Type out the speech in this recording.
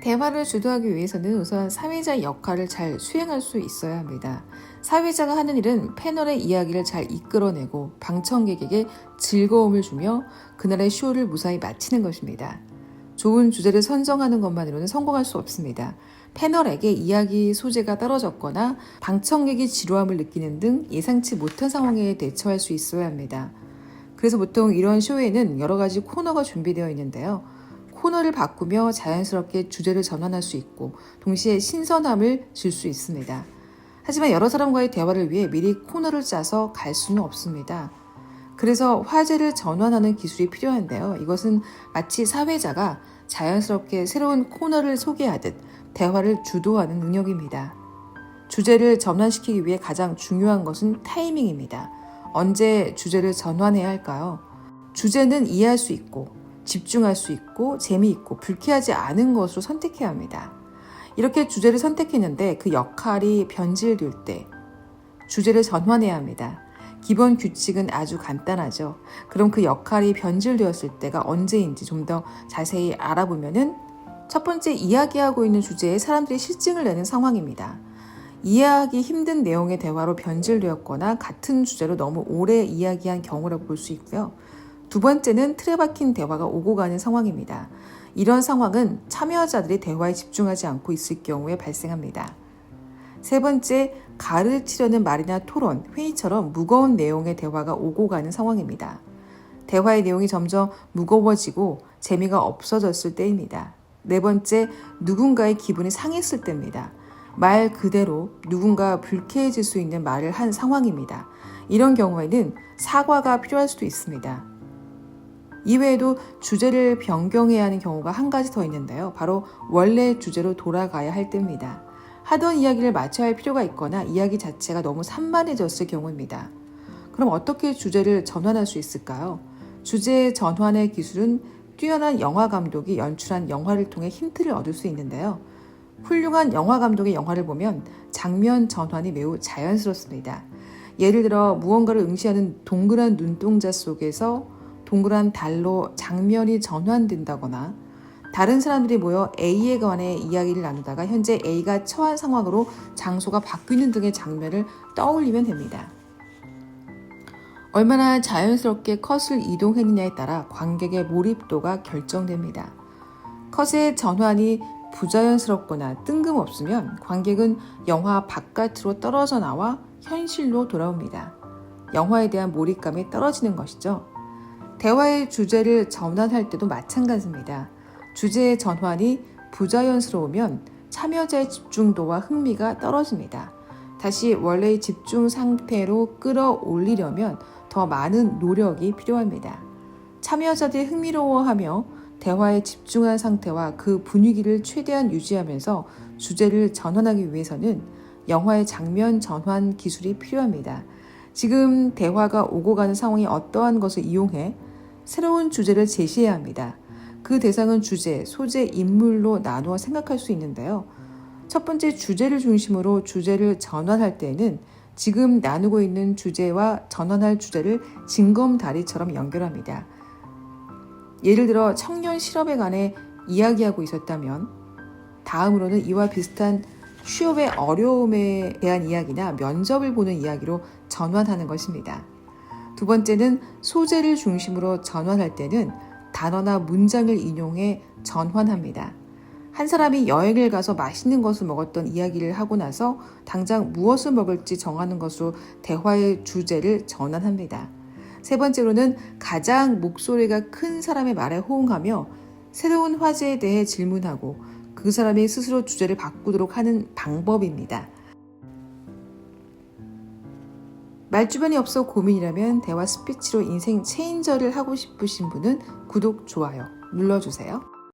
대화를 주도하기 위해서는 우선 사회자 역할을 잘 수행할 수 있어야 합니다. 사회자가 하는 일은 패널의 이야기를 잘 이끌어내고 방청객에게 즐거움을 주며 그날의 쇼를 무사히 마치는 것입니다. 좋은 주제를 선정하는 것만으로는 성공할 수 없습니다. 패널에게 이야기 소재가 떨어졌거나 방청객이 지루함을 느끼는 등 예상치 못한 상황에 대처할 수 있어야 합니다. 그래서 보통 이런 쇼에는 여러 가지 코너가 준비되어 있는데요. 코너를 바꾸며 자연스럽게 주제를 전환할 수 있고 동시에 신선함을 줄 수 있습니다. 하지만 여러 사람과의 대화를 위해 미리 코너를 짜서 갈 수는 없습니다. 그래서 화제를 전환하는 기술이 필요한데요. 이것은 마치 사회자가 자연스럽게 새로운 코너를 소개하듯 대화를 주도하는 능력입니다. 주제를 전환시키기 위해 가장 중요한 것은 타이밍입니다. 언제 주제를 전환해야 할까요? 주제는 이해할 수 있고 집중할 수 있고 재미있고 불쾌하지 않은 것으로 선택해야 합니다. 이렇게 주제를 선택했는데 그 역할이 변질될 때 주제를 전환해야 합니다. 기본 규칙은 아주 간단하죠. 그럼 그 역할이 변질되었을 때가 언제인지 좀 더 자세히 알아보면은 첫 번째, 이야기하고 있는 주제에 사람들이 실증을 내는 상황입니다. 이해하기 힘든 내용의 대화로 변질되었거나 같은 주제로 너무 오래 이야기한 경우라고 볼 수 있고요. 두 번째는 틀에 박힌 대화가 오고 가는 상황입니다. 이런 상황은 참여자들이 대화에 집중하지 않고 있을 경우에 발생합니다. 세 번째, 가르치려는 말이나 토론, 회의처럼 무거운 내용의 대화가 오고 가는 상황입니다. 대화의 내용이 점점 무거워지고 재미가 없어졌을 때입니다. 네 번째, 누군가의 기분이 상했을 때입니다. 말 그대로 누군가 불쾌해질 수 있는 말을 한 상황입니다. 이런 경우에는 사과가 필요할 수도 있습니다. 이외에도 주제를 변경해야 하는 경우가 한 가지 더 있는데요. 바로 원래 주제로 돌아가야 할 때입니다. 하던 이야기를 마쳐야 할 필요가 있거나 이야기 자체가 너무 산만해졌을 경우입니다. 그럼 어떻게 주제를 전환할 수 있을까요? 주제 전환의 기술은 뛰어난 영화 감독이 연출한 영화를 통해 힌트를 얻을 수 있는데요. 훌륭한 영화 감독의 영화를 보면 장면 전환이 매우 자연스럽습니다. 예를 들어 무언가를 응시하는 동그란 눈동자 속에서 동그란 달로 장면이 전환된다거나 다른 사람들이 모여 A에 관해 이야기를 나누다가 현재 A가 처한 상황으로 장소가 바뀌는 등의 장면을 떠올리면 됩니다. 얼마나 자연스럽게 컷을 이동했느냐에 따라 관객의 몰입도가 결정됩니다. 컷의 전환이 부자연스럽거나 뜬금없으면 관객은 영화 바깥으로 떨어져 나와 현실로 돌아옵니다. 영화에 대한 몰입감이 떨어지는 것이죠. 대화의 주제를 전환할 때도 마찬가지입니다. 주제의 전환이 부자연스러우면 참여자의 집중도와 흥미가 떨어집니다. 다시 원래의 집중 상태로 끌어올리려면 더 많은 노력이 필요합니다. 참여자들이 흥미로워하며 대화에 집중한 상태와 그 분위기를 최대한 유지하면서 주제를 전환하기 위해서는 영화의 장면 전환 기술이 필요합니다. 지금 대화가 오고 가는 상황이 어떠한 것을 이용해 새로운 주제를 제시해야 합니다. 그 대상은 주제, 소재, 인물로 나누어 생각할 수 있는데요. 첫 번째, 주제를 중심으로 주제를 전환할 때에는 지금 나누고 있는 주제와 전환할 주제를 징검다리처럼 연결합니다. 예를 들어 청년 실업에 관해 이야기하고 있었다면 다음으로는 이와 비슷한 취업의 어려움에 대한 이야기나 면접을 보는 이야기로 전환하는 것입니다. 두 번째는 소재를 중심으로 전환할 때는 단어나 문장을 인용해 전환합니다. 한 사람이 여행을 가서 맛있는 것을 먹었던 이야기를 하고 나서 당장 무엇을 먹을지 정하는 것으로 대화의 주제를 전환합니다. 세 번째로는 가장 목소리가 큰 사람의 말에 호응하며 새로운 화제에 대해 질문하고 그 사람이 스스로 주제를 바꾸도록 하는 방법입니다. 말주변이 없어 고민이라면 대화 스피치로 인생 체인저를 하고 싶으신 분은 구독, 좋아요 눌러주세요.